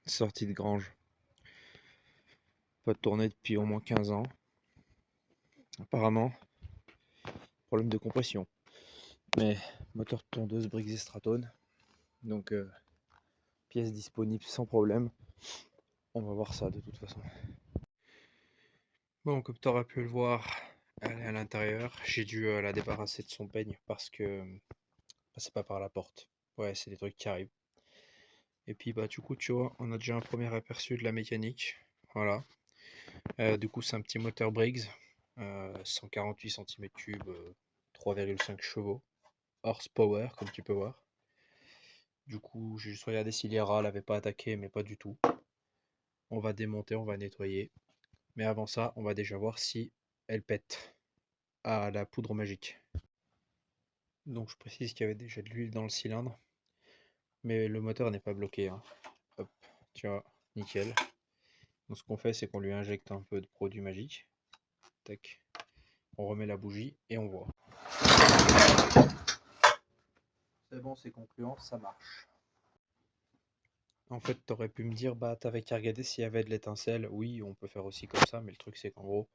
sortie de grange. Pas tourné depuis au moins 15 ans. Apparemment, problème de compression. Mais moteur de tondeuse Briggs Stratton. Donc pièce disponible sans problème. On va voir ça de toute façon. Bon, comme tu auras pu le voir, elle est à l'intérieur. J'ai dû la débarrasser de son peigne parce que c'est pas par la porte. Ouais, c'est des trucs qui arrivent. Et puis bah du coup tu vois, on a déjà un premier aperçu de la mécanique. Voilà. Du coup c'est un petit moteur Briggs, 148 cm3, 3,5 chevaux, horsepower comme tu peux voir. Du coup j'ai juste regardé si les rats l'avaient pas attaqué, mais pas du tout. On va démonter, on va nettoyer. Mais avant ça, on va déjà voir si elle pète à la poudre magique. Donc je précise qu'il y avait déjà de l'huile dans le cylindre, mais le moteur n'est pas bloqué, hein. Hop, tu vois, nickel. Donc ce qu'on fait, c'est qu'on lui injecte un peu de produit magique. Tac. On remet la bougie et on voit. C'est bon, c'est concluant, ça marche. En fait, t'aurais pu me dire, bah t'avais qu'à regarder s'il y avait de l'étincelle. Oui, on peut faire aussi comme ça, mais le truc c'est qu'en gros,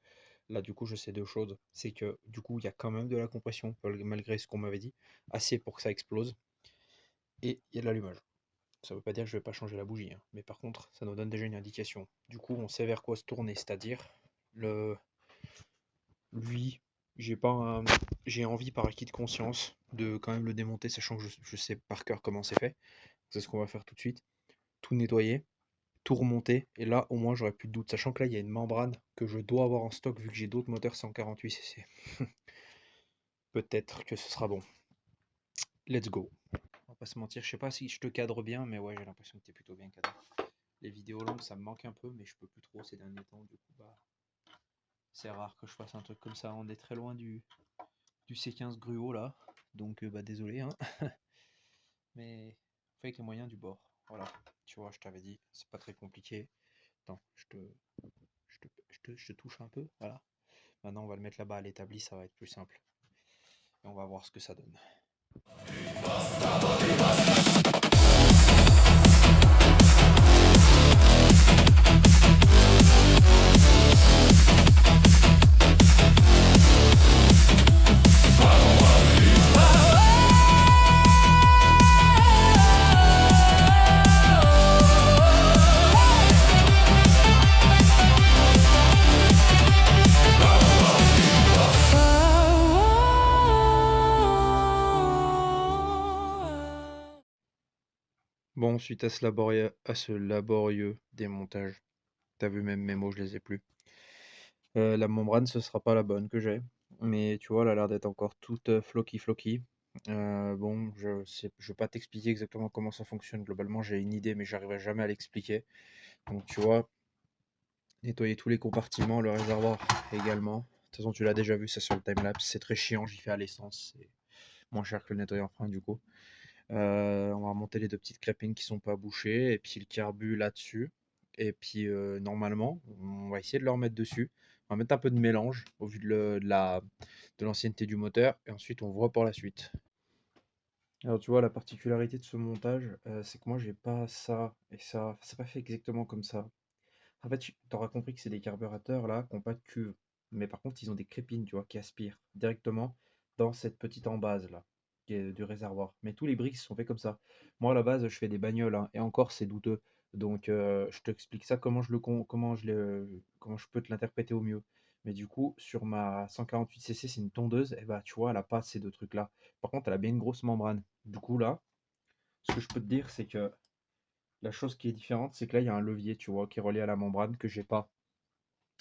là du coup je sais deux choses. C'est que du coup il y a quand même de la compression, malgré ce qu'on m'avait dit, assez pour que ça explose. Et il y a de l'allumage. Ça veut pas dire que je vais pas changer la bougie, hein. Mais par contre, ça nous donne déjà une indication. Du coup, on sait vers quoi se tourner, c'est-à-dire lui, j'ai envie par acquis de conscience de quand même le démonter, sachant que je sais par cœur comment c'est fait. C'est ce qu'on va faire tout de suite. Tout nettoyer, tout remonter, et là au moins j'aurai plus de doute, sachant que là il y a une membrane que je dois avoir en stock vu que j'ai d'autres moteurs 148cc. Peut-être que ce sera bon. Let's go. On va pas se mentir, je sais pas si je te cadre bien, mais ouais, j'ai l'impression que tu es plutôt bien cadré. Les vidéos longues ça me manque un peu, mais je peux plus trop ces derniers temps, du coup bah c'est rare que je fasse un truc comme ça. On est très loin du C15 gruau là, donc bah désolé, hein. Mais on fait avec les moyens du bord. Voilà, tu vois, je t'avais dit, c'est pas très compliqué. Attends, je te touche un peu, voilà. Maintenant, on va le mettre là-bas à l'établi, ça va être plus simple. Et on va voir ce que ça donne. Bon, suite à ce laborieux démontage, t'as vu même mes mots, je les ai plus. La membrane, ce sera pas la bonne que j'ai, mais tu vois, elle a l'air d'être encore toute flocky. Bon, je vais pas t'expliquer exactement comment ça fonctionne. Globalement, j'ai une idée, mais j'arriverai jamais à l'expliquer. Donc, tu vois, nettoyer tous les compartiments, le réservoir également. De toute façon, tu l'as déjà vu, ça sur le timelapse. C'est très chiant, j'y fais à l'essence. C'est moins cher que le nettoyant frein, du coup. On va remonter les deux petites crépines qui sont pas bouchées, et puis le carbu là-dessus. Et puis normalement, on va essayer de le remettre dessus. On va mettre un peu de mélange au vu de l'ancienneté du moteur, et ensuite on voit pour la suite. Alors tu vois, la particularité de ce montage, c'est que moi j'ai pas ça et ça. C'est pas fait exactement comme ça. En fait, tu auras compris que c'est des carburateurs là qui n'ont pas de cuve. Mais par contre, ils ont des crépines, tu vois, qui aspirent directement dans cette petite embase là, qui est du réservoir. Mais tous les briques sont faits comme ça. Moi, à la base, je fais des bagnoles, hein, et encore, c'est douteux. Donc, je t'explique ça, comment je peux te l'interpréter au mieux. Mais du coup, sur ma 148cc, c'est une tondeuse, et bah, tu vois, elle a pas ces deux trucs-là. Par contre, elle a bien une grosse membrane. Du coup, là, ce que je peux te dire, c'est que la chose qui est différente, c'est que là, il y a un levier, tu vois, qui est relié à la membrane que j'ai pas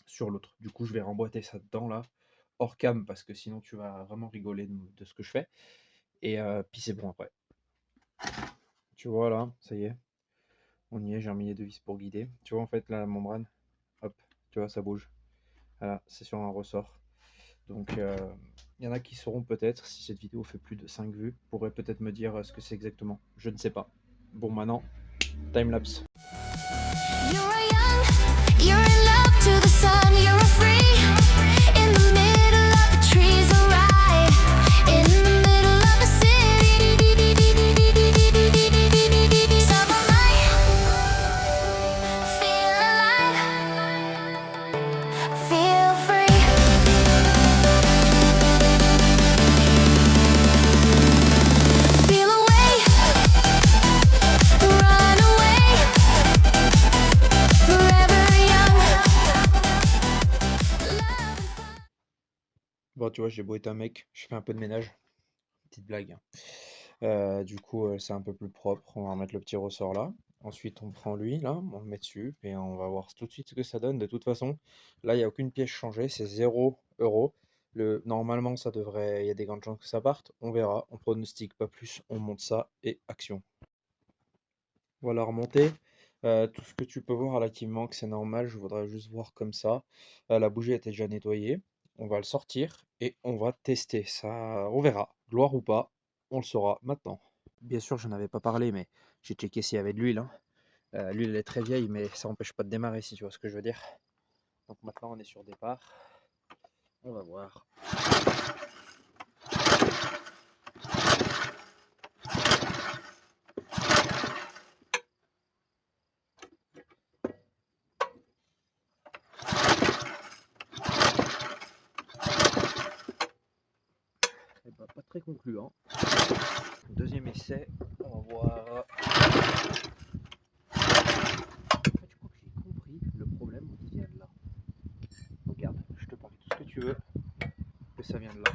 sur l'autre. Du coup, je vais remboîter ça dedans là, hors cam, parce que sinon tu vas vraiment rigoler de ce que je fais. Et puis c'est bon après. Tu vois là, ça y est, on y est, j'ai remis les deux vis pour guider. Tu vois en fait là, la membrane, hop, tu vois, ça bouge. Voilà, c'est sur un ressort. Donc il y en a qui sauront peut-être, si cette vidéo fait plus de 5 vues, pourraient peut-être me dire ce que c'est exactement. Je ne sais pas. Bon, maintenant, timelapse. tu vois, j'ai beau être un mec, je fais un peu de ménage. Petite blague, hein. Du coup, c'est un peu plus propre. On va remettre le petit ressort là. Ensuite, on prend lui, là, on le met dessus, et on va voir tout de suite ce que ça donne. De toute façon, là, il n'y a aucune pièce changée, c'est 0 euros. Normalement, ça devrait, il y a des grandes chances que ça parte. On verra, on pronostique pas plus, on monte ça et action. Voilà, remonter. Tout ce que tu peux voir là qui me manque, c'est normal. Je voudrais juste voir comme ça. La bougie était déjà nettoyée. On va le sortir et on va tester. Ça, on verra. Gloire ou pas, on le saura maintenant. Bien sûr, je n'avais pas parlé, mais j'ai checké s'il y avait de l'huile, hein. L'huile elle est très vieille, mais ça n'empêche pas de démarrer, si tu vois ce que je veux dire. Donc maintenant, on est sur départ. On va voir. Eh ben, pas très concluant. Deuxième essai, on va voir. En fait, je crois que j'ai compris le problème qui vient de là. Regarde, je te parie tout ce que tu veux que ça vient de là.